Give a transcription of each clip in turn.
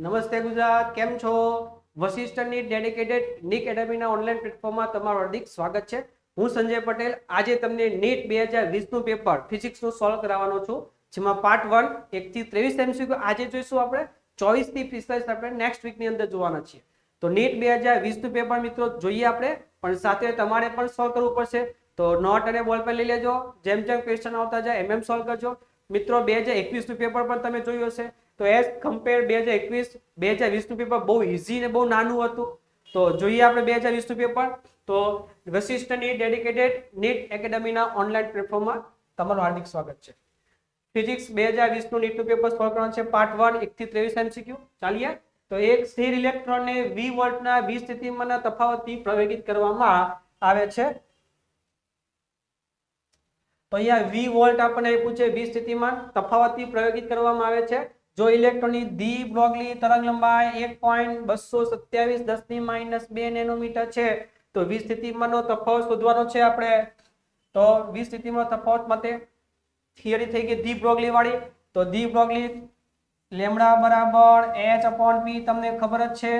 નમસ્તે ગુજરાત, કેમ છો? વશિષ્ઠની ડેડિકેટેડ નીટ એકેડમીના ઓનલાઈન પ્લેટફોર્મમાં તમારું હાર્દિક સ્વાગત છે. હું સંજય પટેલ. આજે તમને નીટ 2020 નું પેપર ફિઝિક્સનું સોલ્વ કરાવવાનો છું, જેમાં પાર્ટ 1 1 થી 23 એમસીક્યુ આજે જોઈશું આપણે. 24 થી 45 આપણે નેક્સ્ટ વીકની અંદર જોવાના છીએ. તો નીટ 2020 નું પેપર મિત્રો જોઈએ આપણે, પણ સાથે તમારે પણ સોલ્વ કરવું પડશે. તો નોટ અને બોલ પેન લઈ લેજો. જેમ જેમ ક્વેશ્ચન આવતા જાય એમ સોલ્વ કરજો. મિત્રો 2021 નું પેપર પણ તમે જોયું હશે. તો એઝ કમ્પેર 2021 2020 નું પેપર બહુ ઇઝી ને બહુ નાનું હતું. તો જોઈએ આપણે 2020 નું પેપર. તો વશિષ્ઠની ડેડિકેટેડ નીટ એકેડમીના ઓનલાઈન પ્લેટફોર્મમાં તમારું હાર્દિક સ્વાગત છે. ફિઝિક્સ 2020 નું નીટનું પેપર સોલ્વ કરવાનું છે. પાર્ટ 1 1 થી 23 એમસીક્યુ ચાલીએ. તો એક સ્થિર ઇલેક્ટ્રોનને v વોલ્ટના v સ્થિતિમાનના તફાવતથી પ્રવેગિત કરવામાં આવે છે. તો અહીંયા v વોલ્ટ આપણને આપ્યું છે, v સ્થિતિમાન તફાવતથી પ્રવેગિત કરવામાં આવે છે. જો ઇલેક્ટ્રોનની ડી બ્રોગલી તરંગ લંબાઈ 1.227 10⁻² નેનોમીટર છે, તો v સ્થિતિમાનનો તફાવત શોધવાનો છે આપણે. તો v સ્થિતિમાન તફાવત માટે થિયરી થઈ ગઈ ડી બ્રોગલી વાળી. તો ડી બ્રોગલી લેમ્ડા બરાબર h/p તમને ખબર જ છે.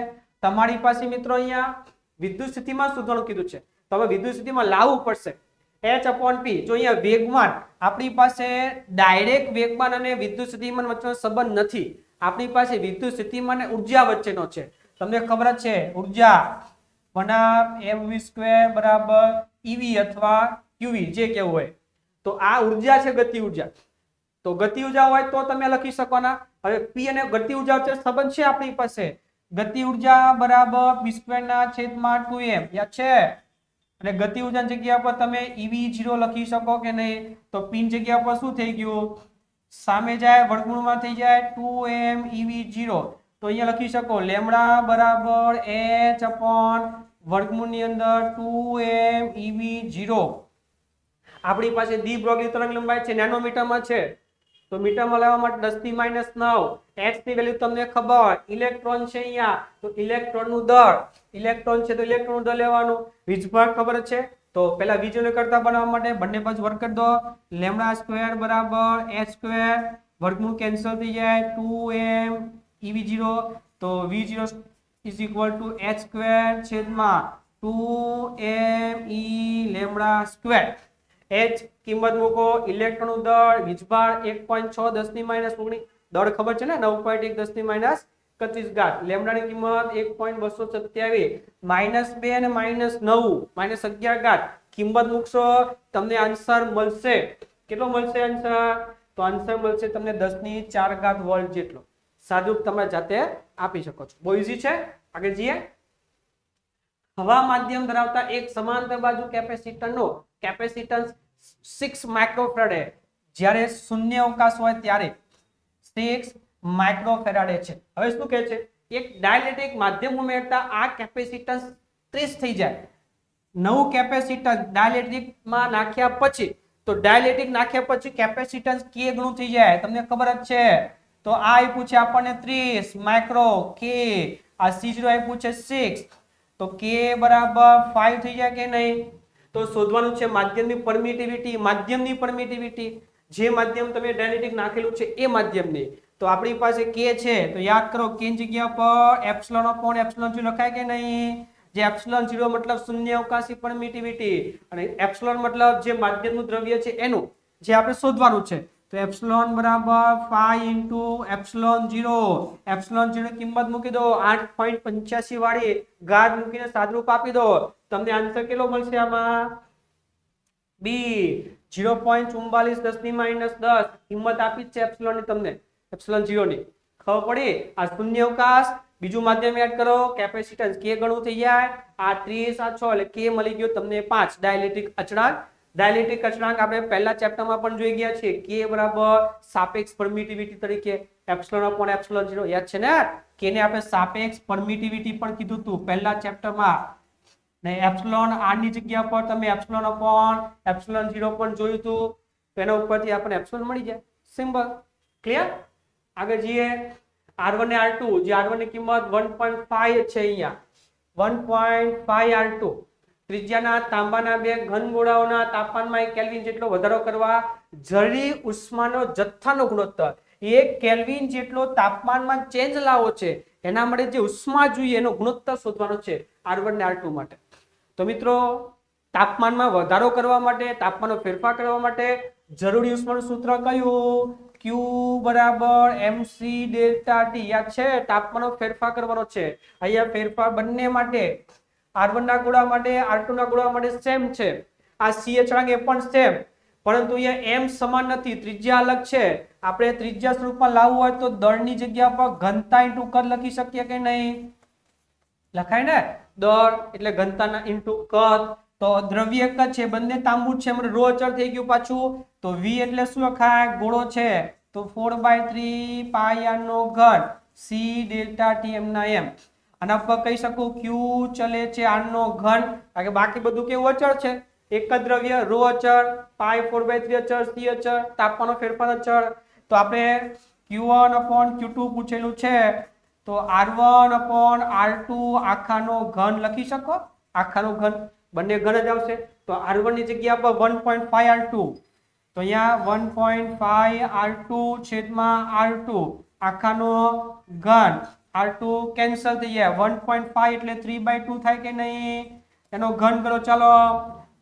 તમારી પાસે મિત્રો અહીંયા વિદ્યુત સ્થિતિમાન શોધવાનું કીધું છે, તો હવે વિદ્યુત સ્થિતિમાન લાવવું પડશે. h/p. જો અહીંયા વેગમાન, આપણી પાસે ડાયરેક્ટ વેગમાન અને વિદ્યુત સ્થિતિમાન વચ્ચેનો સંબંધ નથી. આપણી પાસે વિદ્યુત સ્થિતિમાન અને ઉર્જા વચ્ચેનો છે. તમને ખબર જ છે ઉર્જા 1/mv² બરાબર ev અથવા qv જે કેવું હોય. તો આ ઉર્જા છે, ગતિ ઉર્જા. તો ગતિ ઉર્જા હોય તો તમે લખી શકવાના. હવે p અને ગતિ ઉર્જા વચ્ચે સંબંધ છે આપણી પાસે. ગતિ ઉર્જા બરાબર p²/2m યાદ છે. અને ગતિ ઉર્જાની જગ્યા પર તમે ev0 લખી શકો કે નહીં? તો p ની જગ્યા પર શું થઈ ગયું? સામે જાય વર્ગમૂળમાં થઈ જાય 2m ev0. તો અહીંયા લખી શકો લેમ્ડા બરાબર h/ વર્ગમૂળની અંદર 2m ev0. આપણી પાસે ડી બ્રોગલી તરંગ લંબાઈ છે, નેનોમીટરમાં છે. તો મીટરમાં લેવા માટે 10⁻⁹. h ની વેલ્યુ તમને ખબર. ઇલેક્ટ્રોન છે અહીંયા, તો ઇલેક્ટ્રોનનું દળ. ઇલેક્ટ્રોન છે તો ઇલેક્ટ્રોનનું દળ લેવાનું. વીજભાર ખબર છે. તો પહેલા વીજને કરતા બનાવવા માટે બંને બાજુ વર્ગ કરી દો. લેમ્ડા² બરાબર h², વર્ગમૂળ કેન્સલ થઈ જાય 2m ev0. તો v0 = h² છેદમાં 2m e લેમ્ડા². h કિંમત મૂકો. ઇલેક્ટ્રોનનું દળ, વીજભાર 1.6 10⁻⁹. દળ ખબર છે ને 9.1 10⁻31. લેમ્ડાની કિંમત 1.227 -2 અને -9 -11. કિંમત મૂકશો તમને આન્સર મળશે. કેટલો મળશે આન્સર? તો આન્સર મળશે તમને 10⁴ વોલ્ટ જેટલો. સાદું તમે જાતે આપી શકો છો. બહુ ઈઝી છે. આગળ જઈએ. હવા માધ્યમ ધરાવતા એક સમાંતર બાજુ કેપેસિટરનો કેપેસિટન્સ 6 માઇક્રોફેરાડે જ્યારે શૂન્ય અવકાશ હોય ત્યારે 6 માઇક્રોફેરાડે છે. હવે શું કહે છે? એક ડાઇલેક્ટ્રિક માધ્યમ ઉમેરતા આ કેપેસિટન્સ 30 થઈ જાય. નવું કેપેસિટન્સ ડાઇલેક્ટ્રિકમાં નાખ્યા પછી, તો ડાઇલેક્ટ્રિક નાખ્યા પછી કેપેસિટન્સ કે ગણું થઈ જાય. તમને ખબર જ છે. તો આ આપ્યું છે આપણને 30 માઇક્રો કે. આ C0 આપ્યું છે 6. તો k બરાબર 5 થઈ જાય કે નહીં? તો શોધવાનું છે માધ્યમની પરમિટિવિટી. માધ્યમની પરમિટિવિટી, જે માધ્યમ તમે ડાઇલેક્ટ્રિક નાખેલું છે એ માધ્યમની. તો આપણી પાસે k છે, તો યાદ કરો k ની જગ્યા પર ε/ε0 લખાય કે નહીં? જે ε0 મતલબ શૂન્ય અવકાશી પરમિટિવિટી અને એપ્સિલોન મતલબ જે માધ્યમનું દ્રવ્ય છે એનું, જે આપણે શોધવાનું છે. તો એપ્સિલોન બરાબર 5 × ε0. ε0 કિંમત મૂકી દો 8.85 વાળી ઘાત મૂકીને સાદરૂપ આપી દો. તમને આન્સર કેટલો મળશે આમાં? b 0.44 10⁻10. કિંમત આપી જ છે એપ્સિલોન ની તમને, ε0 ની. ખબર પડી? આ શૂન્ય અવકાશ, બીજું માધ્યમ એડ કરો, કેપેસિટન્સ k ગણું થઈ જાય. આ 30 આ 6 એટલે k મળી ગયો તમને 5. ડાઇલેક્ટ્રિક અચળાંક. ડાઇલેક્ટ્રિક અચળાંક આપણે પહેલા ચેપ્ટરમાં પણ જોઈ ગયા છે. k બરાબર સાપેક્ષ પરમિટિવિટી તરીકે ε/ε0 યાદ છે ને? k ને આપણે સાપેક્ષ પરમિટિવિટી પણ કીધું હતું પહેલા ચેપ્ટરમાં. ને એપ્સિલોન r ની જગ્યા પર તમે ε/ε0 પણ જોયું હતું. તો એના ઉપરથી આપણને એપ્સિલોન મળી જાય. સિમ્પલ. ક્લિયર? આગળ જઈએ. R1 ને R2, જે R1 ની કિંમત 1.5 છે અહીંયા. 1.5 R2. ત્રિજ્યાના તાંબાના બે ઘન ગોળાઓના તાપમાનમાં 1 કેલ્વિન જેટલો વધારો કરવા જરૂરી ઉષ્માનો જથ્થાનો ગુણોત્તર 1 કેલ્વિન જેટલો તાપમાનમાં ચેન્જ લાવો છે એના માટે જે ઉષ્મા જોઈએ એનો ગુણોત્તર શોધવાનો છે R1 ને R2 માટે. તો મિત્રો તાપમાનમાં વધારો કરવા માટે, તાપમાનનો ફેરફાર કરવા માટે જરૂરી ઉષ્માનું સૂત્ર કયું? Q બરાબર mc ડેલ્ટા T. યાદ છે? તાપમાનનો ફેરફાર કરવાનો છે. અહીંયા ફેરફાર બંને માટે R1 ના ગોળા માટે, R2 ના ગોળા માટે સેમ છે. આ CH વળાંક એ પણ સેમ, પરંતુ અહીંયા m સમાન નથી, ત્રિજ્યા અલગ છે. આપણે ત્રિજ્યા સ્વરૂપમાં લાવવું હોય તો દળની જગ્યા પર ઘનતા ઇન્ટુ કદ લખી શકીએ કે નહીં? લખાય ને? દળ એટલે ઘનતાના ઇન્ટુ કદ. તો દ્રવ્ય એક જ છે, બંને તાંબુ છે, મને રો અચળ થઈ ગયું પાછું. તો v એટલે શું લખાય? ગોળો છે તો 4/3 પાઈ r નો ઘન c ડેલ્ટા t m ના m. આના પર કહી શકું q ચલે છે r નો ઘન, કારણ કે બાકી બધું કેવું અચળ છે. એક જ દ્રવ્ય, રો અચળ, પાઈ 4/3 અચળ, c અચળ, તાપમાનનો ફેરફાર અચળ. તો આપણે q1/q2 પૂછેલું છે, તો r1/r2 આખાનો ઘન લખી શકો. આખાનો ઘન, બંને ઘન જ આવશે. તો r1 ની જગ્યા પર 1.5 r2, તો અહીંયા 1.5 r2 છેદમાં r2 આખાનો ઘન. r2 કેન્સલ થઈ જાય, 1.5 એટલે 3/2 થાય કે નહીં? એનો ઘન કરો ચાલો.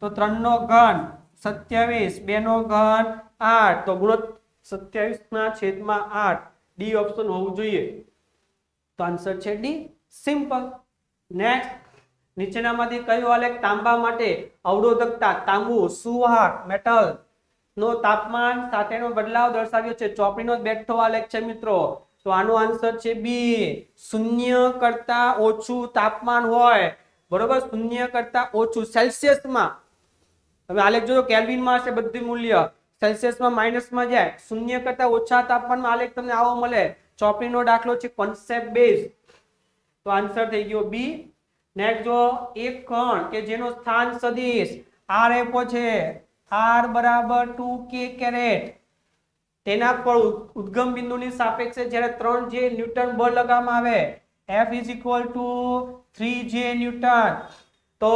તો 3 નો ઘન 27, 2 નો ઘન 8, તો ગુણોત્તર 27 ના છેદમાં 8. ડી ઓપ્શન હોવું જોઈએ. તો આન્સર છે ડી. સિમ્પલ. નેક્સ્ટ, નીચેનામાંથી કયો આલેખ તાંબા માટે અવરોધકતા, તાંબુ સુવાહક મેટલ નો તાપમાન સાથેનો બદલાવ દર્શાવ્યો છે? ચોપડીનો બેઠો આલેખ છે મિત્રો. તો આનો આન્સર છે બી. 0 કરતા ઓછું તાપમાન હોય, બરોબર, 0 કરતા ઓછું સેલ્સિયસમાં. તમે આલેખ જોજો, કેલ્વિનમાં હશે બધું મૂલ્ય, સેલ્સિયસમાં માઇનસમાં જાય. 0 કરતા ઓછા તાપમાનમાં આલેખ તમને આવો મળે. ચોપડીનો દાખલો છે કોન્સેપ્ટ બેઝ. તો આન્સર થઈ ગયો બી. નેક્સ્ટ જો, એક કણ કે જેનો સ્થાન સદિશ r આપ્યો છે, r બરાબર 2k કેરેટ, તેના પર ઉદ્ગમ બિંદુની સાપેક્ષે જ્યારે 3j ન્યૂટન બળ લગાવવામાં આવે, F = 3j ન્યૂટન, તો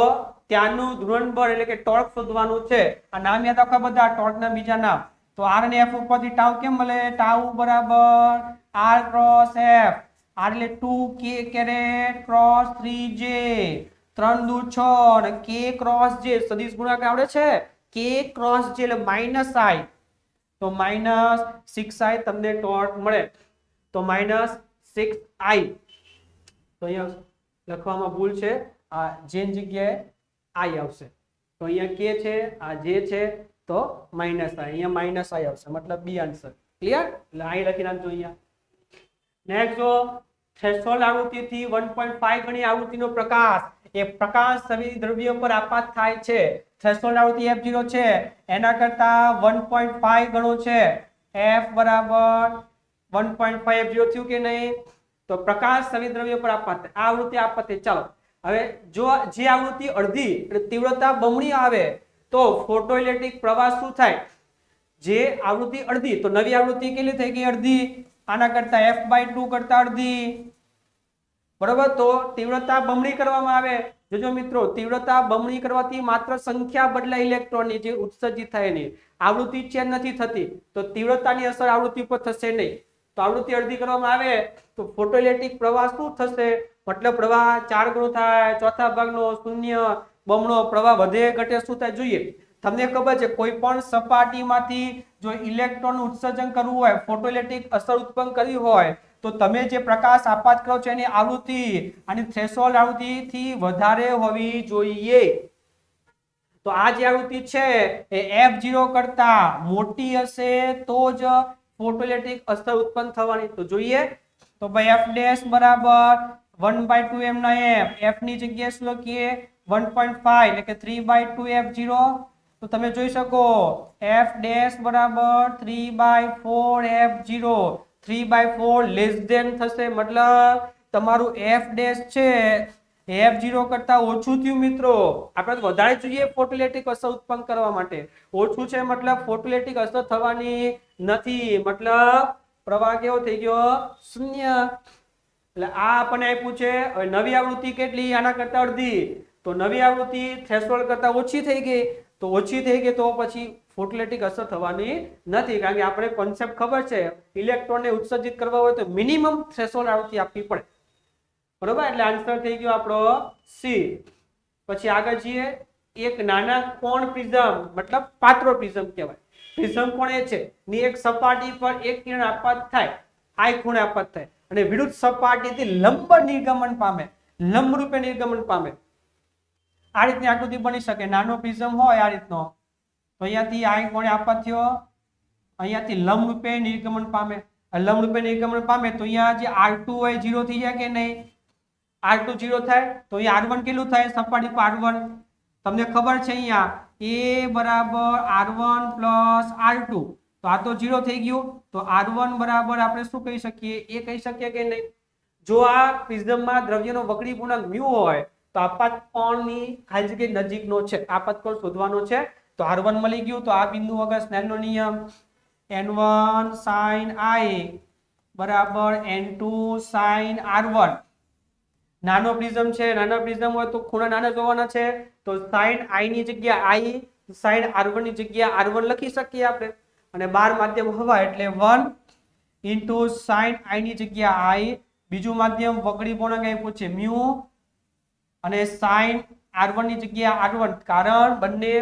ત્યાંનું ધ્રુવણ બળ એટલે કે ટોર્ક શોધવાનું છે. આ નામ યાદ રાખવા બધા, ટોર્કના બીજા નામ. તો r અને f ઉપરથી ટાઉ કેમ મળે? ટાઉ બરાબર r ક્રોસ f. r એટલે 2k કેરેટ ક્રોસ 3j, 3 દુ 6 અને k ક્રોસ j. સદિશ ગુણાકાર આવડે છે? k ક્રોસ j એટલે -i, તો -6i તમને ટોર્ક મળે. તો -6i. તો અહીંયા લખવામાં ભૂલ છે, આ j ની જગ્યાએ i આવશે. તો અહીંયા k છે, આ j છે, તો -i. અહીંયા -i આવશે, મતલબ બી આન્સર. ક્લિયર? એટલે i લખી નાખજો અહીંયા. નેક્સ્ટ જો, થ્રેશોલ્ડ આવૃત્તિથી 1.5 ગણી આવૃત્તિનો પ્રકાશ એ પ્રકાશ સંવેદી દ્રવ્ય પર આપાત થાય છે. થ્રેશોલ્ડ આવૃત્તિ f0 છે, એના કરતા 1.5 ગણો છે. f બરાબર 1.5 f0 થયું કે નહીં? તો પ્રકાશ સંવેદી દ્રવ્ય પર આપાત થાય. આ આવૃત્તિ આપાત થાય. ચાલો હવે જો જે આવૃત્તિ અડધી એટલે તીવ્રતા બમણી આવે તો ફોટોઇલેક્ટ્રિક પ્રવાહ શું થાય? જે આવૃત્તિ અડધી, તો નવી આવૃત્તિ કેટલી થઈ ગઈ? અડધી. આના કરતા f/2 કરતા અડધી, બરોબર. તો તીવ્રતા બમણી કરવામાં આવે. જોજો મિત્રો, તીવ્રતા બમણી કરવાથી માત્ર સંખ્યા બદલાય ઇલેક્ટ્રોનની, જે ઉત્સર્જિત થાય એની, આવૃત્તિ ચેન્જ નથી થતી. તો તીવ્રતાની અસર આવૃત્તિ પર થશે નહીં. તો આવૃત્તિ અડધી કરવામાં આવે તો ફોટોઇલેક્ટ્રિક પ્રવાહ શું થશે? મતલબ પ્રવાહ 4 ગણો થાય, ચોથા ભાગનો 0, બમણો પ્રવાહ વધે ઘટે શું થાય જોઈએ. તમને ખબર છે, કોઈ પણ સપાટીમાંથી જો ઇલેક્ટ્રોનનું ઉત્સર્જન કરવું હોય, ફોટોઇલેક્ટ્રિક અસર ઉત્પન્ન કરવી હોય, તો તમે જે પ્રકાશ આપાત કરો છો એની આવૃત્તિ અને થ્રેશોલ્ડ આવૃત્તિથી વધારે હોવી જોઈએ. તો આ જે આવૃત્તિ છે એ f0 કરતા મોટી હશે તો જ ફોટોઇલેક્ટ્રિક અસર ઉત્પન્ન થવાની. તો જોઈએ, તો ભાઈ f' બરાબર 1/2 m ના m, f ની જગ્યાએ શું લખીએ? 1.5 એટલે કે 3/2 f0. તો તમે જોઈ શકો f' બરાબર 3/4 f0, 3/4 લેસ ધેન થશે, મતલબ તમારું f' છે f0 કરતા ઓછું થયું મિત્રો. આપણે વધારે જોઈએ ફોટોઇલેક્ટ્રિક અસર ઉત્પન્ન કરવા માટે, ઓછું છે મતલબ ફોટોઇલેક્ટ્રિક અસર થવાની નથી, મતલબ પ્રવાહ કેવો થઈ ગયો? 0. એટલે આ આપણને આપ્યું છે. હવે નવી આવૃત્તિ કેટલી? આના કરતા અડધી. તો નવી આવૃત્તિ થ્રેશોલ્ડ કરતા ઓછી થઈ ગઈ, તો ઓછી થઈ ગઈ તો પછી ફોટોઇલેક્ટ્રિક અસર થવાની નથી, કારણ કે આપણે કોન્સેપ્ટ ખબર છે, ઇલેક્ટ્રોનને ઉત્સર્જિત કરવા હોય તો મિનિમમ થ્રેશોલ્ડ આવૃત્તિ આપવી પડે. બરોબર, એટલે આન્સર થઈ ગયો આપણો સી. પછી આગળ જઈએ, એક નાના કોણ પ્રિઝમ મતલબ પાત્રો પ્રિઝમ કહેવાય. પ્રિઝમ કોણ એ છે ની એક સપાટી પર એક કિરણ આપાત થાય, આ ખૂણે આપાત થાય અને વિરુદ્ધ સપાટીથી લંબ નિર્ગમન પામે, લંબ રૂપે નિર્ગમન પામે. આ રીતની આકૃતિ બની શકે. નાનો પ્રિઝમ હોય આ રીતનો, તો અહીંયાથી આ કોણે આપાત થયો, અહીંયાથી લંબ રૂપે નિર્ગમન પામે. લંબ રૂપે નિર્ગમન પામે તો અહીંયા જે R2 હોય 0 થઈ જાય કે નહીં? R2 0 થાય તો અહીંયા R1 કેટલું થાય? સપાટી પર R1 તમને ખબર છે અહીંયા A બરાબર R1 પ્લસ R2, તો આ તો 0 થઈ ગયું. તો R1 બરાબર આપણે શું કહી શકીએ? એ કહી શકીએ કે નહીં? જો આ પ્રિઝમમાં દ્રવ્યનો વક્રી પૂર્ણાંક μ હોય તો આપાત કોણની ખાલી જગ્યા નજીકનો છે, આપાત કોણ શોધવાનો છે. તો R1 મળી ગયું. તો આ બિંદુ વગર સ્નેલનો નિયમ N1 sin I બરાબર N2 sin R1. નાનો પ્રિઝમ છે, નાના પ્રિઝમ હોય તો ખૂણા નાના જોવાના છે, તો sin I ની જગ્યા I, sin R1 ની જગ્યા R1 લખી શકીએ આપણે. અને 12 માધ્યમ હવા એટલે 1 into sin I ની જગ્યા I, બીજું માધ્યમ વક્રી પૂર્ણાંક આપ્યું છે μ અને sin R1 ની જગ્યા R1, કારણ બંને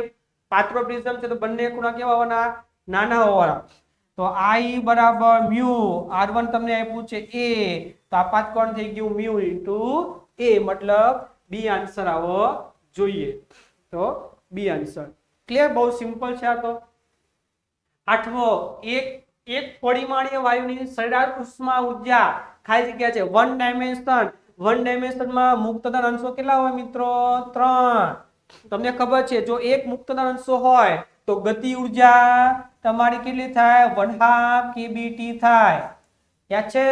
પાત્રો પ્રિઝમ છે તો બંને ખૂણા કેવા હોવાના? નાના હોવાના. તો I બરાબર μ, R1 તમને આપ્યું છે A, તો આપાત કોણ થઈ ગયું μ into A, મતલબ બી આન્સર આવો જોઈએ. તો બી આન્સર ક્લિયર, બહુ સિમ્પલ છે આ તો. આઠમો, એક પરિમાણીય વાયુની સરેરાશ ઉષ્મા ઉર્જા ખાલી જગ્યા છે 1 ડાયમેન્શન. 1 ડાયમેન્શનમાં મુક્તદાન અંશો કેટલા હોય મિત્રો? 3. તમને ખબર છે જો એક મુક્તદાન અંશો હોય તો ગતિ ઉર્જા તમારી કેટલી થાય? 1/2 kBT થાય. યાદ છે?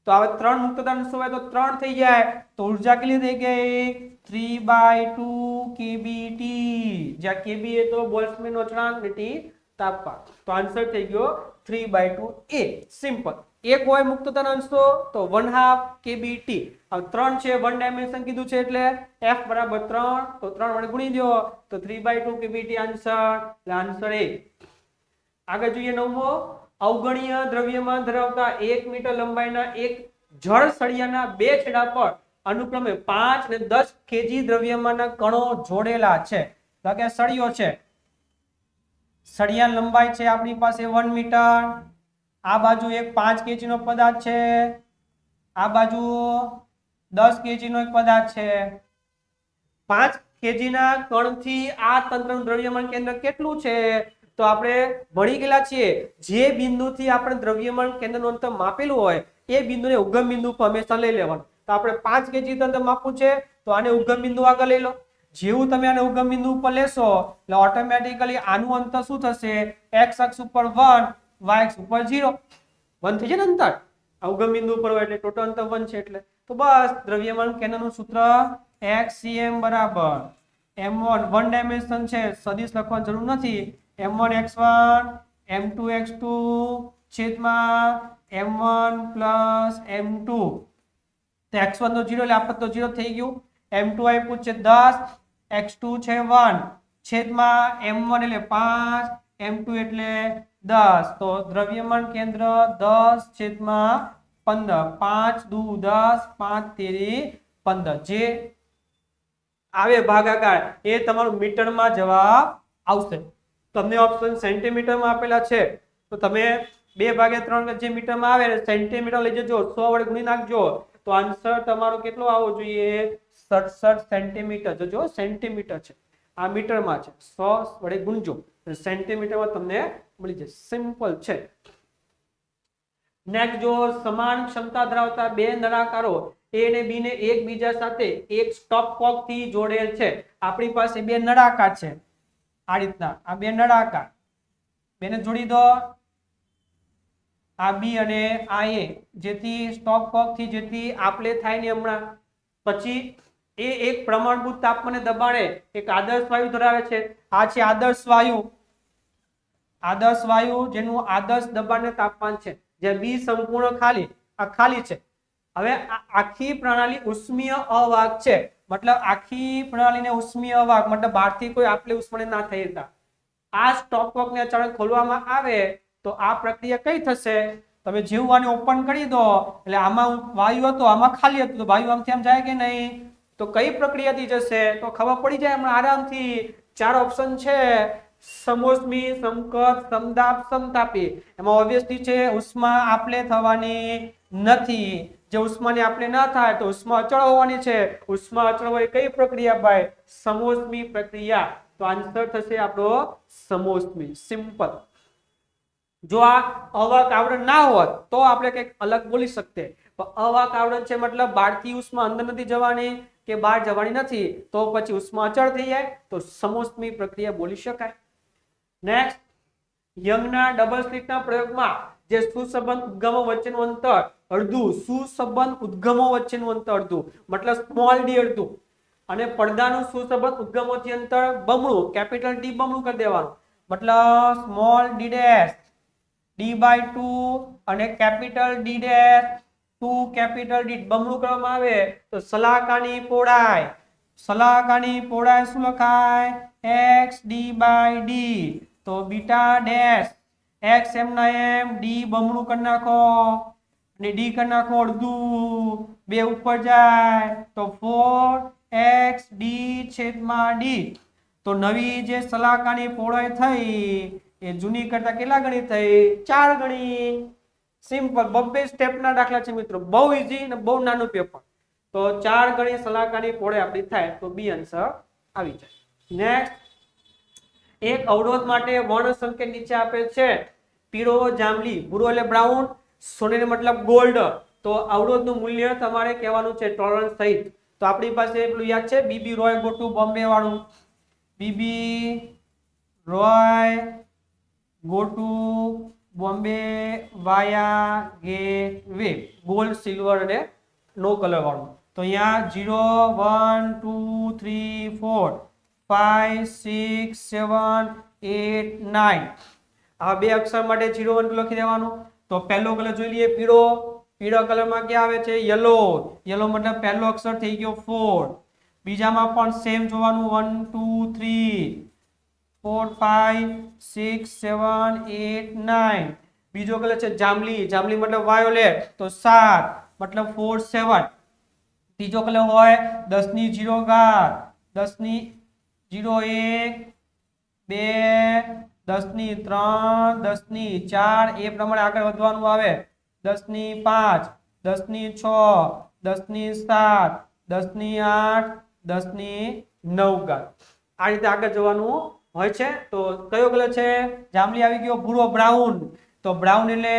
તો હવે 3 મુક્તદાન અંશો હોય તો 3 થઈ જાય, તો ઉર્જા કેટલી થઈ ગઈ? 3/2 kBT, જ્યાં kB એ તો બોલ્ટ્ઝમેનનો અચળાંક ને T તાપમાન. તો આન્સર થઈ ગયો 3/2 A. સિમ્પલ. એક હોય મુક્તદાન અંશો તો 1/2 kBT. હવે 3 છે, 1 ડાયમેન્શન કીધું છે એટલે F બરાબર 3, તો 3 વડે ગુણી દો તો 3/2 kBT આન્સર, એટલે આન્સર A. આગળ જોઈએ નવમો, અવગણીય દ્રવ્યમાન ધરાવતા 1 મીટર લંબાઈના એક જળ સળિયાના બે છેડા પર અનુક્રમે 5 અને 10 kg દ્રવ્યમાનના કણો જોડેલા છે. તો કે સળિયો છે, સળિયા લંબાઈ છે આપણી પાસે 1 મીટર, આ બાજુ એક 5 kg નો પદાર્થ છે, આ બાજુ 10 kg નો એક પદાર્થ છે. 5 kg ના કણથી આ તંત્રનું દ્રવ્યમાન કેન્દ્ર કેટલું છે? તો આપણે ભણી ગયેલા છીએ જે બિંદુથી આપણે દ્રવ્યમાન કેન્દ્રનું અંતર માપેલું હોય એ બિંદુને ઉગમ બિંદુ પર હંમેશા લઈ લેવાનું. તો આપણે 5 kg અંતર માપવું છે તો આને ઉગમ બિંદુ આગળ લઈ લો. જેવું તમે આને ઉગમ બિંદુ ઉપર લેશો એટલે ઓટોમેટિકલી આનું અંતર શું થશે? x અક્ષ ઉપર 1, y અક્ષ ઉપર 0. 1 થઈ જાય ને અંતર, આ ઉગમ બિંદુ ઉપર હોય એટલે ટોટલ અંતર 1 છે. એટલે તો બસ દ્રવ્યમાન કેન્દ્રનું સૂત્ર xcm બરાબર m1, 1 ડાયમેન્શન છે, સદિશ લખવાની જરૂર નથી, m1 x1 m2 x2 છેદમાં m1 પ્લસ m2. તો x1 તો 0 એટલે આપણે તો 0 થઈ ગયું, m2 આપ્યું છે 10, x2 છે 1 છેદમાં m1 એટલે 5, m2 એટલે 10. તો દ્રવ્યમાન કેન્દ્ર 10 છેદમાં 15, 5 દુ 10, 5 તેરી 15, જે આવે ભાગાકાર એ તમારું મીટરમાં જવાબ આવશે. તમને ઓપ્શન સેન્ટીમીટરમાં આપેલા છે તો તમે 2/3 જે મીટરમાં આવે સેન્ટીમીટર લઈ જજો, 100 વડે ગુણી નાખજો તો આન્સર તમારો કેટલો આવવો જોઈએ? 67 સેન્ટીમીટર. જોજો સેન્ટીમીટર છે, આ મીટરમાં છે, 100 વડે ગુણજો સેન્ટીમીટરમાં તમને મળી જશે. સિમ્પલ છે. નેક્સ્ટ જો સમાન ક્ષમતા ધરાવતા બે નળાકારો A અને B ને એકબીજા સાથે એક સ્ટોપ કોક થી જોડેલ છે. આપણી પાસે બે નળાકાર છે આ રીતના, આ બે નળાકાર, બેને જોડી દો, આ B અને આ A, જેથી સ્ટોપ કોક થી જેથી આપલે થાય ને હમણાં. પછી એ એક પ્રમાણભૂત તાપમાને દબાણે એક આદર્શ વાયુ ધરાવે છે. આ છે આદર્શ વાયુ, આદર્શ વાયુ જેનું આદર્શ દબાણ તાપમાન છે, જે B સંપૂર્ણ ખાલી, આ ખાલી છે. હવે આખી પ્રણાલી ઉષ્મીય અવાહક છે, મતલબ આખી પ્રણાલીને ઉષ્મીય અવાહક મતલબ બહારથી કોઈ આપલે ઉષ્મા ના થઈ હતા. આ સ્ટોપ કોક ને અચાનક ખોલવામાં આવે તો આ પ્રક્રિયા કઈ થશે? તો તમે જેવું આને ઓપન કરી દો એટલે આમાં વાયુ હતો, આમાં ખાલી હતું, તો વાયુ આમથી આમ જાય કે નહીં? તો કઈ પ્રક્રિયાથી જશે? તો ખબર પડી જાય હમણાં આરામથી. 4 ઓપ્શન છે, સમોષ્મી, સમકક્ષ, સમદાબ, સમતાપી. એમાં ઓબ્વિયસલી છે ઉષ્મા આપલે થવાની નથી. જે ઉષ્માની આપલે ના થાય તો ઉષ્મા અચળ હોવાની છે. ઉષ્મા અચળ હોય કઈ પ્રક્રિયા ભાઈ? સમોષ્મી પ્રક્રિયા. તો આન્સર થશે આપણો સમોષ્મી. સિમ્પલ. જો આ અવાહક આવરણ ના હોત તો આપણે કંઈક અલગ બોલી શકતે, પણ અવાહક આવરણ છે મતલબ બહારથી ઉષ્મા અંદર નથી જવાની કે બહાર જવાની નથી, તો પછી ઉષ્મા અચળ થઈ જાય, તો સમોષ્મી પ્રક્રિયા બોલી શકાય. નેક્સ્ટ, યંગના ડબલ સ્લિટના પ્રયોગમાં જે સુસંબંધ ઉદ્ગમો વચ્ચેનું અંતર અડધું, સુસંબંધ ઉદ્ગમો વચ્ચેનું અંતર અડધું મતલબ સ્મોલ ડી અડધું, અને પડદાનું સુસંબંધ ઉદ્ગમોથી અંતર બમણું, કેપિટલ ડી બમણું કરી દેવાનું, મતલબ સ્મોલ ડી ડેશ d/2 અને capital D dash 2 capital D બમણું કરવામાં આવે તો સલાહકાની પહોળાઈ, સલાહકાની પહોળાઈ શું લખાય? x d/d. તો બીટા ડેશ x એમ ના એમ d બમણું કરી નાખો અને d કરી નાખો અડધું, 2 ઉપર જાય તો 4x d છેદમાં d. તો નવી જે સલાહકાની પહોળાઈ થઈ એ જૂની કરતા કેટલા ગણી થઈ? 4 ગણી. સિમ્પલ. 2 સ્ટેપના દાખલા છે મિત્રો, બહુ ઈઝી અને બહુ નાનું પેપર. તો 4 ગણી સલાહકાની પહોળાઈ આપણી થાય તો બી આન્સર આવી જાય. નેક્સ્ટ, એક અવરોધ માટે વર્ણ સંકેત નીચે આપેલ છે. પીળો, જાંબલી, ભૂરો એટલે બ્રાઉન, સોનેરી મતલબ ગોલ્ડ. તો અવરોધનું મૂલ્ય તમારે કહેવાનું છે ટોલરન્સ સહિત. તો આપણી પાસે પેલું યાદ છે બીબી રોય ગો ટુ બોમ્બે વાળું, Bibi Roy go to Bombay via gateway, gold, silver અને નો કલર વાળું. તો અહીંયા 0 1 2 3 4 5 6 7 8 9 આ બે અક્ષર માટે 0 1 લખી દેવાનું. તો પહેલો કલર જોઈ લઈએ પીળો. પીળા કલરમાં ક્યાં આવે છે? યલો. યલો મતલબ પહેલો અક્ષર થઈ ગયો 4. બીજામાં પણ સેમ જોવાનું 1 2 3 4 5 6 7 8 9. બીજો કલર છે જાંબલી. જાંબલી મતલબ વાયોલેટ, તો 7 મતલબ 4 7. ત્રીજો કલર હોય 10 ની 0 ઘાત, 10 ની 0 1 2 10 ની 3 10 ની 4 એ પ્રમાણે આગળ વધવાનું આવે. 10 ની 5 10 ની 6 10 ની 7 10 ની 8 10 ની 9 ઘાત. આ રીતે આગળ જવાનું હોય છે. તો કયો કલર છે? જાંબલી આવી ગયો. ભૂરો બ્રાઉન. તો બ્રાઉન એટલે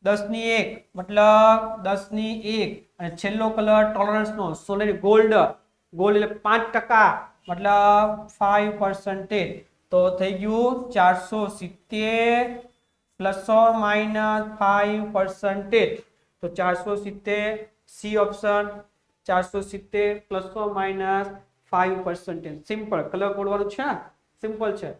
10 ની 1 મતલબ 10 ની 1. અને છેલ્લો કલર ટોલરન્સ નો સોનેરી ગોલ્ડ. ગોલ્ડ એટલે 5% મતલબ 5%. તો થઈ ગયું 470 પ્લસ ઓર માઇનસ 5%. તો 470 C option, 470 plus or minus 5%. Simple. Colour કોડવાનું છે, સિમ્પલ છે.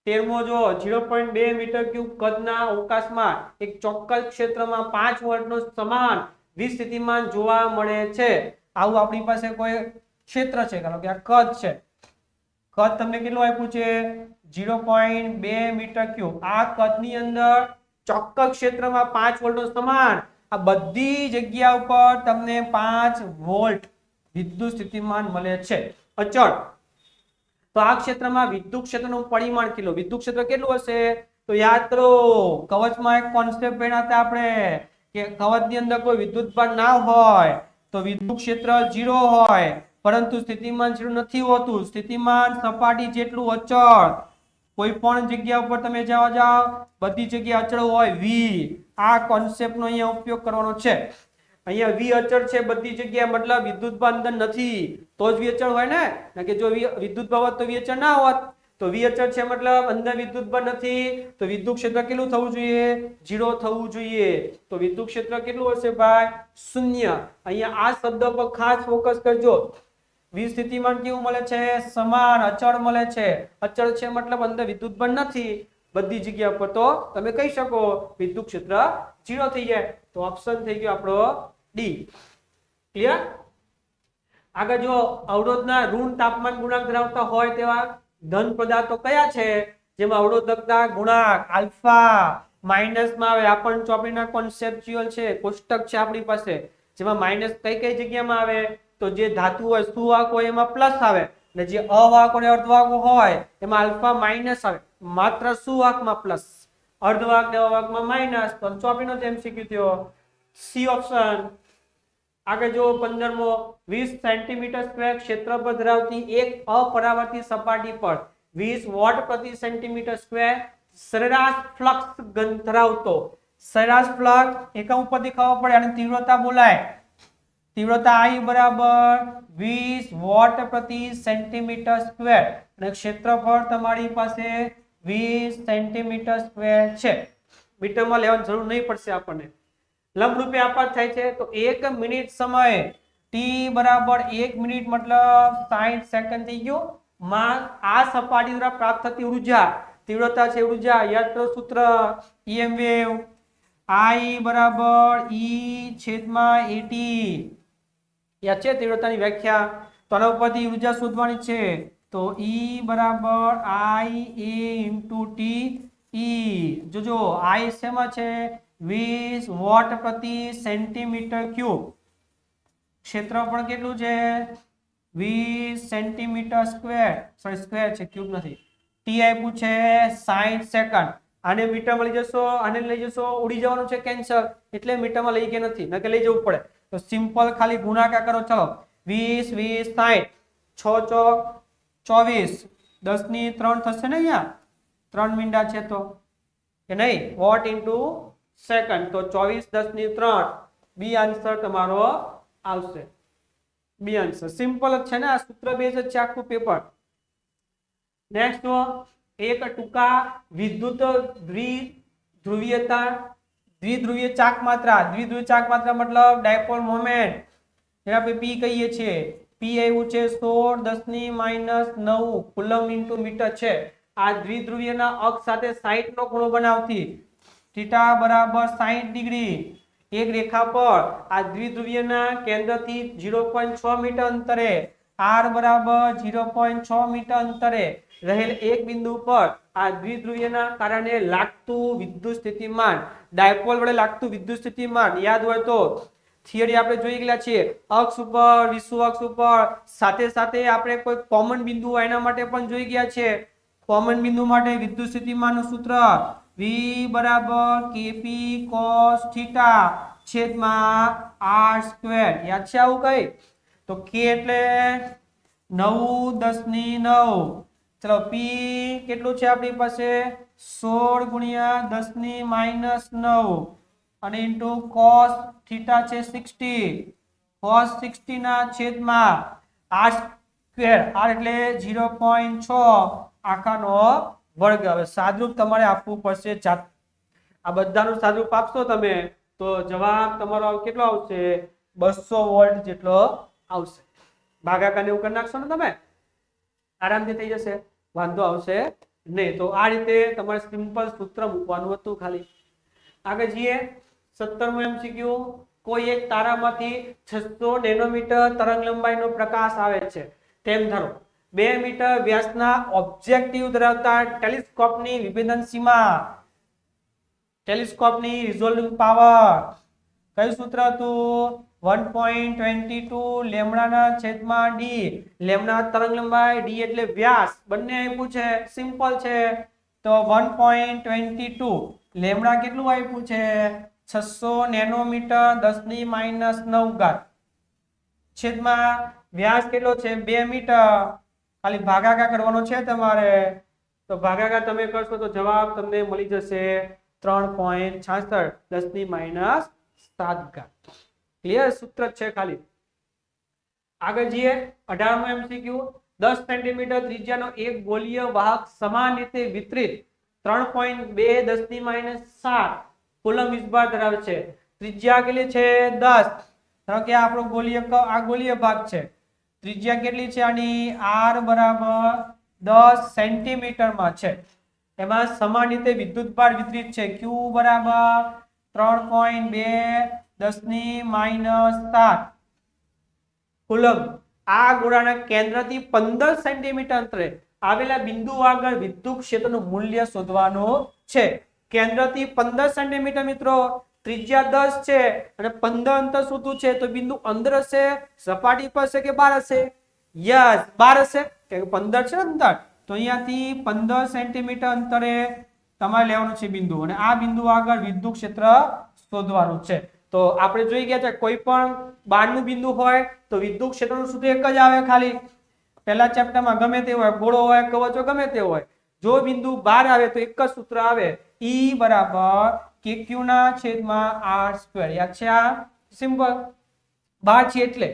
13મો જો 0.2 મીટર ક્યુબ કદના અવકાશમાં એક ચોક્કસ ક્ષેત્રમાં 5 વોલ્ટનો સમાન વિસ્થિતિમાન જોવા મળે છે. આવું આપણી પાસે કોઈ ક્ષેત્ર છે, કારણ કે આ કદ છે. કદ તમને કેટલું આપ્યું છે? 0.2 મીટર ક્યુબ. આ કદની અંદર ચોક્કસ ક્ષેત્રમાં 5 વોલ્ટનો સમાન, આ બધી જગ્યા ઉપર તમને 5 વોલ્ટ વિદ્યુત સ્થિતિમાન મળે છે અચળ. તો આ ક્ષેત્રમાં વિદ્યુત ક્ષેત્રનું પરિમાણ કેટલું? વિદ્યુત ક્ષેત્ર કેટલું હશે? તો યાદ કરો, કવચમાં એક કોન્સેપ્ટ ભણ્યા હતા આપણે કે કવચની અંદર કોઈ વિદ્યુત ભાર ના હોય તો વિદ્યુત ક્ષેત્ર 0 હોય, પરંતુ સ્થિતિમાન 0 નથી હોતું. સ્થિતિમાન સપાટી જેટલું અચળ. કોઈ પણ જગ્યા ઉપર તમે જાઓ બધી જગ્યા અચળ હોય v. આ કોન્સેપ્ટનો અહીંયા ઉપયોગ કરવાનો છે. અહીંયા v અચળ છે બધી જગ્યાએ, મતલબ વિદ્યુતભાર અંદર નથી તો જ v અચળ હોય ને, કે જો વિદ્યુતભાર હોત તો v અચળ ના હોત. તો v અચળ છે મતલબ અંદર વિદ્યુતભાર નથી, તો વિદ્યુત ક્ષેત્ર કેટલું થવું જોઈએ? 0 થવું જોઈએ. તો વિદ્યુત ક્ષેત્ર કેટલું હશે ભાઈ? 0. અહીંયા આ શબ્દ પર ખાસ ફોકસ કરજો. વી સ્થિતિમાન કેવું મળે છે? સમાન અચળ મળે છે. અચળ છે મતલબ અંદર વિદ્યુતભાર નથી બધી જગ્યા પર, તો તમે કહી શકો વિદ્યુત ક્ષેત્ર 0 થઈ જાય. તો ઓપ્શન થઈ ગયો આપણો ડી. ક્લિયર? આગળ જો અવરોધના ઋણ તાપમાન ગુણાંક ધરાવતા હોય તેવા ધન પદાર્થો કયા છે? જેમાં અવરોધકતા ગુણાંક આલ્ફા માઇનસમાં આવે આ પણ ચોપડીના કોન્સેપ્ચ્યુઅલ છે, કોષ્ટક છે આપણી પાસે, જેમાં માઇનસ કઈ કઈ જગ્યામાં આવે તો જે ધાતુ હોય સુવાહક હોય એમાં પ્લસ આવે અને જે અવાહક અને અર્ધવાહક હોય એમાં આલ્ફા માઇનસ આવે, માત્ર સુવાહકમાં પ્લસ, અર્ધવાહક ને અવાહકમાં માઇનસ. તો ચોપડીનો જ MCQ થયો, સી ઓપ્શન. આગળ જો 15મો 20 સેન્ટીમીટર સ્ક્વેર ક્ષેત્રફળ ધરાવતી એક અપરાવર્તી સપાટી પર 20 વોટ પ્રતિ સેન્ટીમીટર સ્ક્વેર સરેરાશ ફ્લક્સ ધરાવતો, સરેરાશ ફ્લક્સ એકમ ઉપરથી ખબર પડે અને તીવ્રતા બોલાય, તીવ્રતા I બરાબર 20 વોટ પ્રતિ સેન્ટીમીટર સ્ક્વેર અને ક્ષેત્રફળ તમારી પાસે 20 સેન્ટીમીટર સ્ક્વેર છે. મીટરમાં લેવાની જરૂર નહીં પડશે આપણને. લંબરૂપે આપાત થાય છે તો 1 મિનિટ સમય t બરાબર 1 મિનિટ મતલબ 60 સેકન્ડ થઈ ગયું. માં આ સપાટી દ્વારા પ્રાપ્ત થતી ઉર્જા, તીવ્રતા છે ઉર્જા, યાદ કરો સૂત્ર EM વેવ I બરાબર E છેદમાં AT. યાદ છે તીવ્રતાની વ્યાખ્યા? તો આના ઉપરથી ઉર્જા શોધવાની છે તો E બરાબર I A into T E. જોજો I શેમાં છે 20 વોટ પ્રતિ સેન્ટીમીટર ક્યુબ, ક્ષેત્રફળ કેટલું છે 20 સેન્ટીમીટર સ્ક્વેર, સોરી સ્ક્વેર છે ક્યુબ નથી, ટી આપ્યું છે 60 સેકન્ડ. આને મીટરમાં લઈ જશો, આને લઈ જશો, ઉડી જવાનું છે કેન્સર, એટલે મીટરમાં લઈ ગયા નથી, નકે લઈ જવું પડે. તો સિમ્પલ ખાલી ગુણાકાર કરો. ચલો 20 20 60, 6 ચોક 24, 10 ની 3 થશે ને, અહીંયા 3 મીંડા છે તો કે નહીં, વોટ ઇન્ટુ સેકન્ડ, તો 24 10 ની 3, બી આન્સર તમારો આવશે. બી આન્સર સિમ્પલ જ છે ને, આ સૂત્ર બેઝ જ છે આખું પેપર. નેક્સ્ટ એક ટૂંકા વિદ્યુત દ્વિધ્રુવીયતા, દ્વિધ્રુવીય ચાક માત્રા, દ્વિધ્રુવીય ચાક માત્રા મતલબ ડાયપોલ મોમેન્ટ, જેને આપણે પી કહીએ છીએ. પી આવ્યું છે 16 10 ની -9 કુલમ ઇન્ટુ મીટર છે. આ દ્વિધ્રુવીયના અક્ષ સાથે 60 નો ખૂણો બનાવતી, થીટા બરાબર 60 ડિગ્રી. એક રેખા પર આ દ્વિધ્રુવીયના કેન્દ્રથી 0.6 મીટર અંતરે, r બરાબર 0.6 મીટર અંતરે રહેલ એક બિંદુ પર આ દ્વિધ્રુવીયના કારણે લાગતું વિદ્યુત સ્થિતિમાન, ડાયપોલ વડે લાગતું વિદ્યુત સ્થિતિમાન યાદ હોય તો થિયરી આપણે જોઈ ગયા છીએ. અક્ષ ઉપર, વિષુવ અક્ષ ઉપર, સાથે સાથે આપણે કોઈ કોમન બિંદુ હોય એના માટે પણ જોઈ ગયા છે. કોમન બિંદુ માટે વિદ્યુત સ્થિતિમાનનું સૂત્ર V બરાબર KP cos થીટા છેદમાં r સ્ક્વેર. યાદ છે આવું કઈ? તો K એટલે 9 10 ની 9. ચલો P કેટલું છે આપણી પાસે 16 ગુણ્યા 10 ની -9 અને ઇન્ટુ cos થીટા છે 60, cos 60 ના છેદમાં r સ્ક્વેર, r એટલે 0.6 આખાનો વર્ગ. હવે સાદરૂપ તમારે આપવું પડશે જાત. આ બધાનું સાદરૂપ આપશો તમે તો જવાબ તમારો કેટલો આવશે 200 વોલ્ટ જેટલો આવશે. ભાગાકાર એવું કરી નાખશો ને તમે, આરામથી થઈ જશે, વાંધો આવશે નહીં. તો આ રીતે તમારે સિમ્પલ સૂત્ર મૂકવાનું હતું ખાલી. આગળ જઈએ 17મો MCQ. કોઈ એક તારામાંથી 600 નેનોમીટર તરંગ લંબાઈનો પ્રકાશ આવે છે તેમ ધારો. 2 મીટર વ્યાસના ઓબ્જેક્ટિવ ધરાવતા ટેલિસ્કોપની વિભેદન સીમા, ટેલિસ્કોપની રિઝોલ્વિંગ પાવર કયું સૂત્ર હતું 1.22 લેમ્ડાના છેદમાં d. લેમ્ડા તરંગ લંબાઈ, d એટલે વ્યાસ, બંને આપ્યું છે, સિમ્પલ છે. તો 1.22 લેમ્ડા કેટલું આપ્યું છે 600 નેનોમીટર 10 ની -9 છેદમાં વ્યાસ કેટલો છે 2 મીટર. ખાલી ભાગાકાર કરવાનો છે તમારે, તો ભાગાકાર તમે કરશો તો જવાબ તમને મળી જશે 3.66 10 ની -7. ક્લિયર? સૂત્ર છે ખાલી. આગળ જઈએ 18મો MCQ. 10 સેન્ટીમીટર ત્રિજ્યાનો એક ગોળીય વાહક સમાન રીતે વિતરિત 3.2 10 ની -7 કુલમ વીજભાર ધરાવે છે. ત્રિજ્યા કેટલી છે 10. ધારો કે આપણો આ ગોળીય ભાગ છે, ત્રિજ્યા કેટલી છે આની r બરાબર 10 સેન્ટીમીટરમાં છે. એમાં સમાન રીતે વિદ્યુતભાર વિતરિત છે q બરાબર 3.2 10 ની -7 કુલમ. આ ગોળાના કેન્દ્રથી 15 સેન્ટીમીટર અંતરે આવેલા બિંદુ આગળ વિદ્યુત ક્ષેત્રનું મૂલ્ય શોધવાનું છે. કેન્દ્રથી 15 સેન્ટીમીટર મિત્રો, ત્રિજ્યા 10 છે અને 15 અંતર શોધવું છે તો બિંદુ અંદર હશે, સપાટી પર હશે કે બહાર હશે? યસ, બહાર હશે, કે 15 છે અંતર, તો અહીંયાથી 15 સેન્ટીમીટર અંતરે તમારે લેવાનું છે બિંદુ, અને આ બિંદુ આગળ વિદ્યુત ક્ષેત્ર શોધવાનું છે. તો આપણે જોઈ ગયા છે કોઈ પણ બહારનું બિંદુ હોય તો વિદ્યુત ક્ષેત્રનું સૂત્ર એક જ આવે ખાલી. પહેલા ચેપ્ટરમાં ગમે તે હોય, ગોળો હોય, કવચ હોય, ગમે તે હોય, જો બિંદુ બહાર આવે તો એક જ સૂત્ર આવે, E બરાબર KQ ના છેદમાં R². યાદ છે? આ સિમ્પલ. બહાર છે એટલે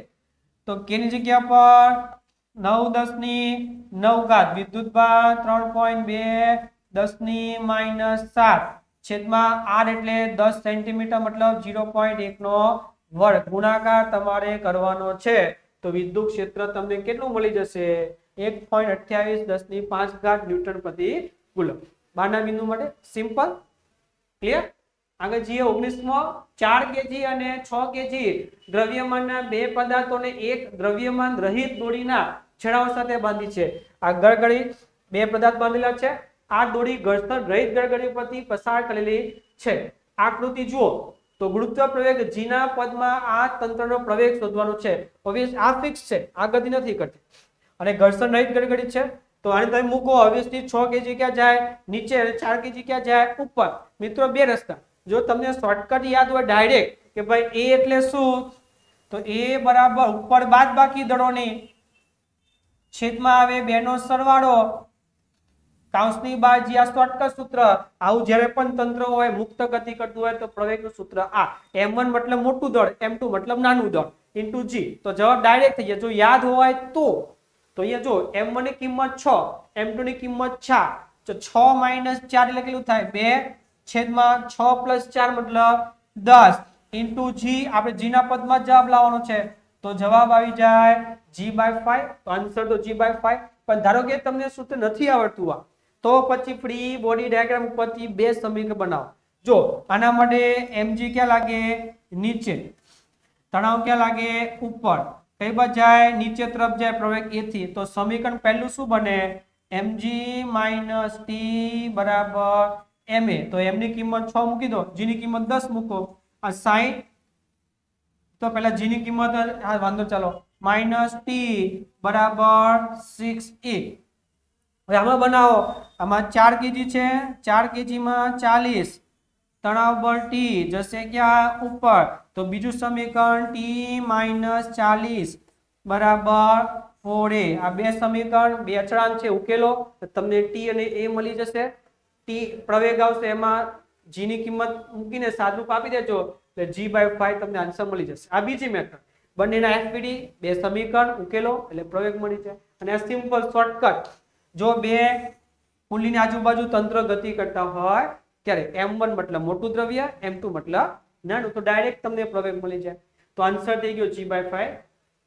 તો K ની જગ્યા પર 9 10 ની 9 ઘાત વિદ્યુત ભાર 3.2 10 ની -7 છેદમાં R એટલે 10 સેન્ટીમીટર મતલબ 0.1 નો વર્ગ ગુણાકાર તમારે કરવાનો છે. તો વિદ્યુત ક્ષેત્ર તમને કેટલું મળી જશે? 1.28 10 ની 5 ઘાત ન્યૂટન પ્રતિ કુલમ. બહારના બિંદુ માટે સિમ્પલ. ક્લિયર? આગળ જઈએ 19મો. 4 કેજી અને 6 કેજી દ્રવ્યમાનના બે પદાર્થોને એક દ્રવ્યમાન રહિત દોરીના છેડાઓ સાથે બાંધી છે. આ ગળગળી બે પદાર્થ બાંધેલા છે. આ દોરી ઘર્ષણ રહિત ગળગળી પરથી પસાર કરેલી છે. આકૃતિ જુઓ તો ગુરુત્વ પ્રવેગ g ના પદમાં આ તંત્રનો પ્રવેગ શોધવાનો છે. ઓબ્વિયસ આ ફિક્સ છે, આ ગતિ નથી કરતી, અને ઘર્ષણ રહિત ગળગળી છે તો આને તમે મૂકો. ઓબ્વિયસલી 6 કેજી ક્યાં જાય? નીચે. અને 4 કેજી ક્યાં જાય? ઉપર. મિત્રો બે રસ્તા, જો તમને શોર્ટકટ યાદ હોય ડાયરેક્ટ કે ભાઈ A એટલે શું, તો A બરાબર ઉપર બાદબાકી દળોની છેદમાં આવે 2 નો સરવાળો કૌંસની બહાર જે આ શોર્ટકટ સૂત્ર. આવું જ્યારે પણ તંત્ર હોય મુક્ત ગતિ કરતું હોય તો પ્રવેગનું સૂત્ર આ. M1 મતલબ મોટું દળ, M2 મતલબ નાનું દળ ઇન્ટુ G. તો જવાબ ડાયરેક્ટ થઈ જાય જો યાદ હોય તો. તો અહીંયા જો M1 ની કિંમત 6, M2 ની કિંમત 4, તો 6 - 4 એટલે કેટલું થાય? 2 છેદમાં 6 + 4 મતલબ 10 ઇન્ટુ G. આપણે G ના પદમાં જવાબ લાવવાનો છે તો જવાબ આવી જાય G/5. તો આન્સર તો G/5. પણ ધારો કે તમને સૂત્ર નથી આવડતું આ, તો પછી ફ્રી બોડી ડાયાગ્રામ ઉપરથી બે સમીકરણ બનાવો. જો આના માટે mg ક્યાં લાગે? નીચે. તણાવ ક્યાં લાગે? ઉપર. કઈ બાજુ જાય? નીચે તરફ જાય પ્રવેગ A થી. તો સમીકરણ પહેલું શું બને? mg - t બરાબર ma. તો m ની કિંમત 6 મૂકી દો, g ની કિંમત 10 મૂકો. આ 60 તો પહેલા g ની કિંમત વાંધો ચાલો -t બરાબર 6a. હવે આમાં બનાવો. આમાં 4 કેજી છે, 4 કેજી માં 40, તણાવ બળ T જશે ક્યાં? ઉપર. તો બીજું સમીકરણ T - 40 બરાબર 4a. આ બે સમીકરણ બે અચળાંક છે, ઉકેલો તો તમને T અને A મળી જશે. T પ્રવેગ આવશે એમાં G ની કિંમત મૂકીને સાદુરૂપ આપી દેજો એટલે G/5 તમને આન્સર મળી જશે. આ બીજી મેથડ. બંનેના FPD બે સમીકરણ ઉકેલો એટલે પ્રવેગ મળી જાય. અને આ સિમ્પલ શોર્ટકટ. જો બે કુંડલીની આજુબાજુ તંત્ર ગતિ કરતા હોય ત્યારે M1 મતલબ મોટું દ્રવ્ય, M2 મતલબ નાનું, તો ડાયરેક્ટ તમને પ્રવેગ મળી જાય. તો આન્સર થઈ ગયો G/5.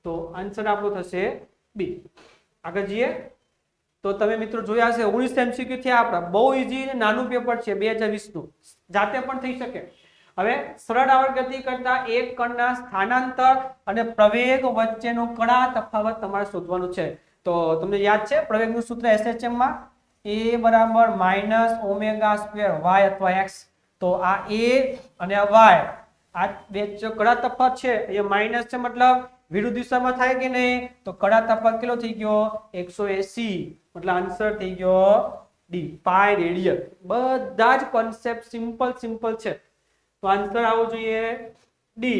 તો આન્સર આપણો થશે B. આગળ જઈએ તો તમે મિત્રો જોયા હશે 19 MCQ થયા આપણા. બહુ ઈઝી અને નાનું પેપર છે 2020 નું, જાતે પણ થઈ શકે. હવે સરળ આવર્ત ગતિ કરતા એક કણના સ્થાનાંતર અને પ્રવેગ વચ્ચેનો કડા તફાવત તમારે શોધવાનું છે. તો તમને યાદ છે પ્રવેગનું સૂત્ર SHM માં A બરાબર -ω² y અથવા x. તો આ A અને આ y, આ બે કડા તફાવત છે, અહીંયા માઈનસ છે મતલબ વિરુદ્ધ દિશામાં થાય કે નહીં? તો કડા તફાવત કેટલો થઈ ગયો? 180. મતલબ આન્સર થઈ ગયો D, પાઈ રેડિયન. બધા જ કોન્સેપ્ટ સિમ્પલ છે. તો આન્સર આવવો જોઈએ D.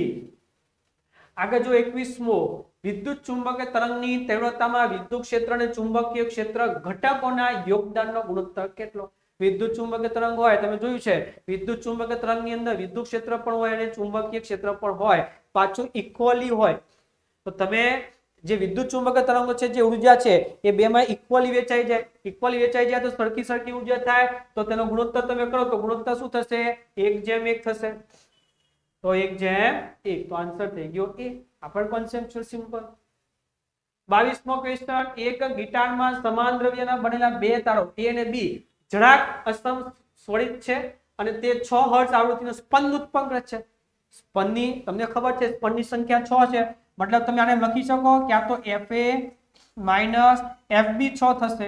આગળ જો 21મો. વિદ્યુત ચુંબકીય તરંગની તીવ્રતામાં વિદ્યુત ક્ષેત્ર અને ચુંબકીય ક્ષેત્ર ઘટકોના યોગદાનનો ગુણોત્તર કેટલો? વિદ્યુત ચુંબકીય તરંગ હોય, તમે જોયું છે વિદ્યુત ચુંબકીય તરંગની અંદર વિદ્યુત ક્ષેત્ર પણ હોય અને ચુંબકીય ક્ષેત્ર પણ હોય, પાછું ઇક્વલી હોય. તો તમે જે વિદ્યુત ચુંબકીય તરંગો છે, જે ઉર્જા છે એ બેમાં ઇક્વલી વેચાઈ જાય. ઇક્વલી વેચાઈ જાય તો સરખી ઉર્જા થાય, તો તેનો ગુણોત્તર તમે કરો તો ગુણોત્તર શું થશે? 1:1 થશે. તો 1:1. તો આન્સર થઈ ગયો A. આ પણ કોન્સેપ્ટ છે સિમ્પલ. 22મો ક્વેશ્ચન. એક ગિટારમાં સમાન દ્રવ્યના બનેલા બે તારો A અને B જરાક અસમસોલિત છે અને તે 6 હર્ટ્ઝ આવૃત્તિનો સ્પંદ ઉત્પન્ન કરે છે. સ્પંદની તમને ખબર છે સ્પંદની સંખ્યા 6 છે, મતલબ તમે આને લખી શકો ક્યાં તો FA - FB 6 થશે.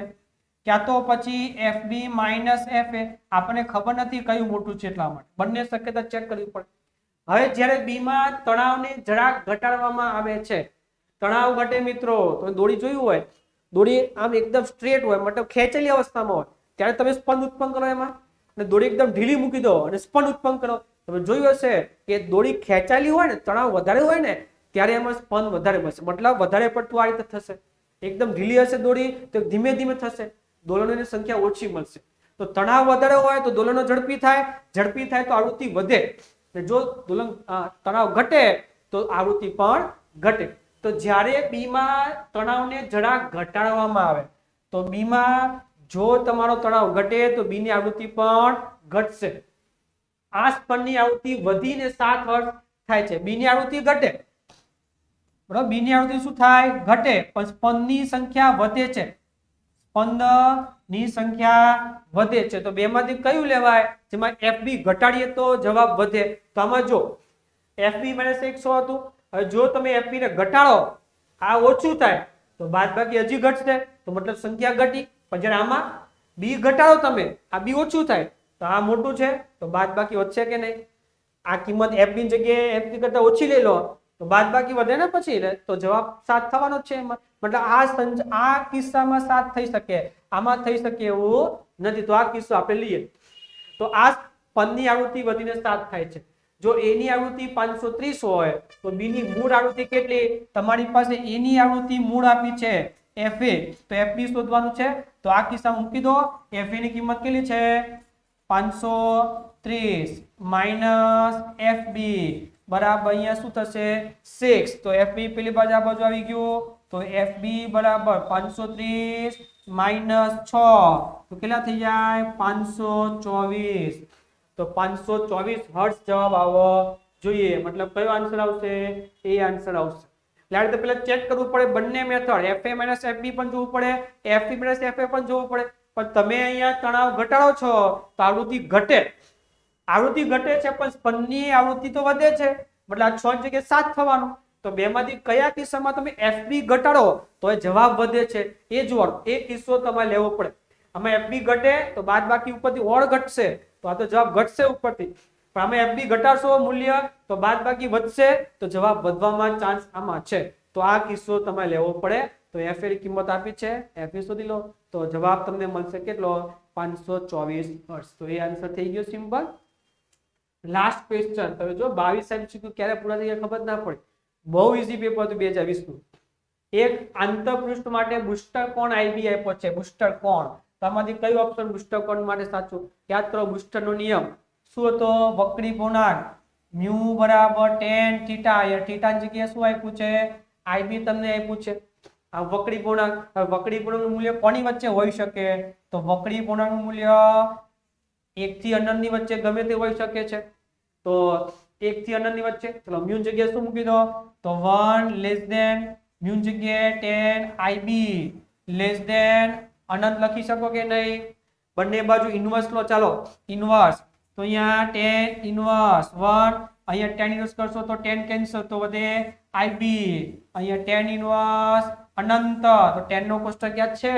ક્યાં તો પછી FB માઇનસ FA આપણને ખબર નથી કયું મોટું છે એટલા માટે બંને શક્યતા ચેક કરવી પડે. હવે જ્યારે બી માં તણાવને જરાક ઘટાડવામાં આવે છે, તણાવ ઘટે મિત્રો તો દોરી જોયું હોય, દોરી આમ એકદમ સ્ટ્રેટ હોય મતલબ ખેંચેલી અવસ્થામાં હોય ત્યારે તમે સ્પંદ ઉત્પન્ન કરો એમાં, અને દોરી એકદમ ઢીલી મૂકી દો અને સ્પંદ ઉત્પન્ન કરો. તમે જોયું હશે કે દોરી ખેંચાયેલી હોય ને, તણાવ વધારે હોય ને ત્યારે એમાં સ્પંદ વધારે બનશે, મતલબ વધારે પડતું આ રીતે થશે. એકદમ ઢીલી હશે દોરી તો ધીમે ધીમે થશે, દોલનોની સંખ્યા ઓછી મળશે. તો તણાવ વધારે હોય તો દોલનો ઝડપી થાય, ઝડપી થાય તો આવૃત્તિ વધે, જો દોલન તણાવ ઘટે તો આવૃત્તિ પણ ઘટે. તો જ્યારે બી માં તણાવને જરાક ઘટાડવામાં આવે તો બી માં જો તમારો તણાવ ઘટે તો બી ની આવૃત્તિ પણ ઘટશે. આ સ્પંદની આવૃત્તિ વધીને 7 હર્ટ્ઝ થાય છે, બી ની આવૃત્તિ ઘટે, બરાબર, બી ની આવૃત્તિ શું થાય? ઘટે, પણ સ્પંદની સંખ્યા વધે છે, સ્પંદની સંખ્યા વધે છે. તો બે માંથી કયું લેવાય? જેમાં FB ઘટાડીએ તો જવાબ વધે. તો આમાં જો FB - 100 હતું, હવે જો તમે FB ને ઘટાડો, આ ઓછું થાય તો બાદબાકી હજી ઘટશે, તો મતલબ સંખ્યા ઘટી. પણ જ્યારે આમાં બી ઘટાડો તમે, આ બી ઓછું થાય તો આ મોટું છે તો બાદબાકી વધશે કે નહીં? આ કિંમત FB ની જગ્યાએ FB કરતા ઓછી લઈ લો તો બાદબાકી વધે ને પછી, તો જવાબ 7 થવાનો જ છે એમાં. મતલબ આ કિસ્સામાં 7 થઈ શકે, આમાં થઈ શકે એવું નથી. તો આ કિસ્સો આપણે લઈએ તો આ સ્પંદની આવૃત્તિ વધીને 7 થાય છે. જો A ની આવૃત્તિ 530 હોય તો B ની મૂળ આવૃત્તિ કેટલી? તમારી પાસે A ની આવૃત્તિ મૂળ આપી છે FA, તો FB શોધવાનું છે. તો આ કિસ્સામાં મૂકી દો, FA ની કિંમત કેટલી છે? 530 માઇનસ FB બરાબર અહીંયા શું થશે? 6. તો FB પેલી બાજુ આ બાજુ આવી ગયું, તો FB બરાબર 530 માઇનસ 6 તો કેટલા થઈ જાય? 524. તો 524 હર્ટ્ઝ જવાબ આવવો જોઈએ. મતલબ કયો આન્સર આવશે? એ આન્સર આવશે. એટલે આ રીતે પહેલા ચેક કરવું પડે બંને મેથડ, FA - FB પણ જોવું પડે, FB - FA પણ જોવું પડે. પણ તમે અહીંયા તણાવ ઘટાડો છો તો આવૃત્તિ ઘટે, આવૃત્તિ ઘટે છે પણ સ્પંદની આવૃત્તિ તો વધે છે, મતલબ આ 6 ની જગ્યાએ 7 થવાનું. તો બે માંથી કયા કિસ્સામાં તમે FB ઘટાડો તો એ જવાબ વધે છે એ જોવાનું, એ કિસ્સો તમારે લેવો પડે. આમાં FB ઘટે તો બાદબાકી ઉપરથી ઓર ઘટશે, તો આ તો જવાબ ઘટશે ઉપરથી. પણ આમાં FB ઘટાડશો મૂલ્ય તો બાદબાકી વધશે, તો જવાબ વધવામાં ચાન્સ આમાં છે. તો આ કિસ્સો તમારે લેવો પડે. તો FA ની કિંમત આપી છે, FA શોધી લો તો જવાબ તમને મળશે કેટલો? 524 હર્ટ્ઝ. તો એ આન્સર થઈ ગયો સિમ્પલ. Last question. તમે જો 22 MCQ ક્યારે પૂરા થઈ ગયા ખબર ના પડી, બહુ ઈઝી પેપર હતું 2020 નું. એક આંતરપૃષ્ઠ માટે બુસ્ટર કોણ IB આપ્યો છે, બુસ્ટર કોણ. આમાંથી કયું ઓપ્શન બુસ્ટર કોણ માટે સાચું? યાદ કરો બુસ્ટર નો નિયમ શું હતો? વક્રી પૂર્ણાંક મ્યુ બરાબર tan થીટા. અહીંયા થીટા ની જગ્યાએ શું આપ્યું છે? IB તમને આપ્યું છે. આ વક્રી પૂર્ણાંક, વક્રી પૂર્ણાંકનું મૂલ્ય કોની વચ્ચે હોઈ શકે? તો વક્રી પૂર્ણાંકનું મૂલ્ય 1 થી અનંત ની વચ્ચે ગમે તે હોઈ શકે છે. તો 1 થી અનંત ની વચ્ચે, ચલો મ્યુ ની જગ્યાએ શું મૂકી દો? તો 1 લેસ ધેન મ્યુ ની જગ્યાએ tan IB લેસ ધેન અનંત લખી શકો કે નહીં? બંને બાજુ ઇન્વર્સ લો, ચાલો ઇન્વર્સ. તો અહીંયા tan ઇન્વર્સ 1, અહીંયા tan ઇન્વર્સ કરશો તો tan કેન્સલ તો વધે IB, અહીંયા tan ઇન્વર્સ અનંત તો tan નો કોષ્ટક યાદ છે,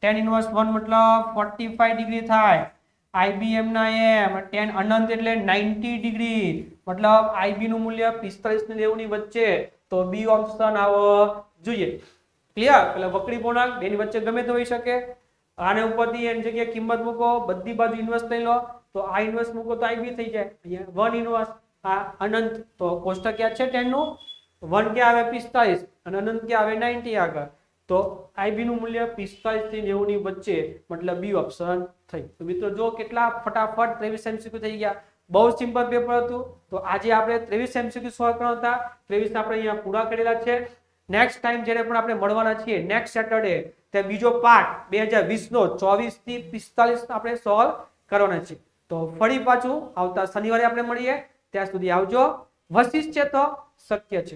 tan ઇન્વર્સ 1 મતલબ 45 ડિગ્રી થાય, IB m ના m, tan અનંત એટલે 90 ડિગ્રી, મતલબ IB નું મૂલ્ય 45 ને 90 ની વચ્ચે, તો B ઓપ્શન આવો જોઈએ. ક્લિયર? એટલે વક્રી પૂર્ણાંક બેની વચ્ચે ગમે તે હોઈ શકે. આને ઉપરથી એની જગ્યાએ કિંમત મૂકો, બધી બાજુ ઇન્વર્સ લઈ લો તો આ ઇન્વર્સ મૂકો તો IB થઈ જાય. અહીંયા 1 ઇન્વર્સ, આ અનંત તો કોષ્ટક યાદ છે tan નું, 1 ક્યાં આવે? 45 અને અનંત ક્યાં આવે? 90 આગળ. તો IB નું મૂલ્ય 45 થી 90 ની વચ્ચે, મતલબ B ઓપ્શન થઈ. તો મિત્રો જો કેટલા ફટાફટ 23 MCQ થઈ ગયા. બહુ સિમ્પલ પેપર હતું. તો આજે આપણે 23 MCQ સોલ્વ કરવાના હતા. 23 આપણે અહીંયા પૂરા કરેલા છે. નેક્સ્ટ ટાઈમ જ્યારે પણ આપણે મળવાના છીએ નેક્સ્ટ સેટરડે, તે બીજો પાર્ટ 2020 નો 24 થી 45 આપણે સોલ્વ કરવાના છે. તો ફરી પાછું આવતા શનિવારે આપણે મળીએ. ત્યાં સુધી આવજો. વશિષ્ઠ છે તો શક્ય છે.